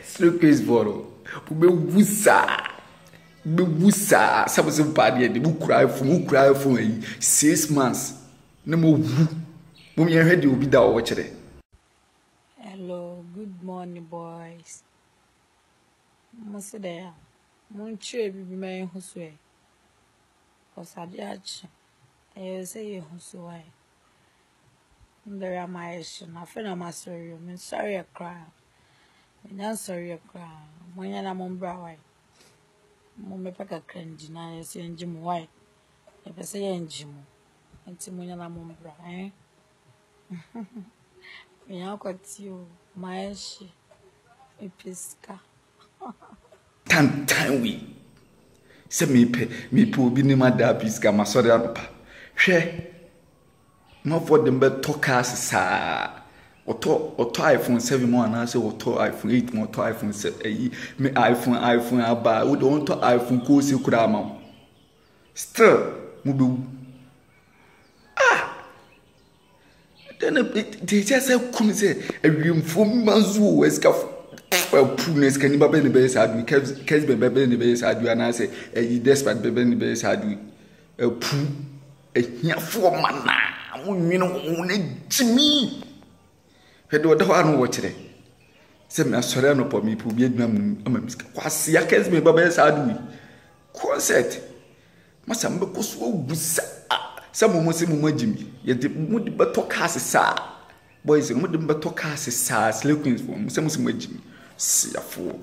Slow case boro. Ube wusa. Sabu se mpade de bu cry for 6 months. Na mo wu. Mo me hwede obi da wo kire. Hello, good morning, boys. Must there. Munche bibi me huswe. Osadiachi. I say huswe. There am I na fena masori. I'm sorry I cry. I'm not sorry I cry. Monya na mombra wai. Mo me paka kranji na yesi njimu wai. E pese ye njimu. Enti monya na mombra, eh? Minha cotiu, mas e pisca. Tan we. Se me pe obi ni ma da pisca ma sori anopa. Hwe. Ma for dem be toka sa. Oto iPhone 7 mo na se oto iPhone 8 mo oto iPhone 7 me iPhone aba. We don to iPhone ko se kura ma. Still mo be then they just say come say a from manzu escaf punes can be the best adu case be the best adu and I say a desperate be the best adu a pu a here for mana you know Jimmy head what one watch it say me asore no po me pu bi adwam amamiska kwase ya case be best adu concert masa mbe koso busa some mo se mo Jimmy ye de mo de beto case sa boys mo de beto case sa slay queens for mo se mo Jimmy siafo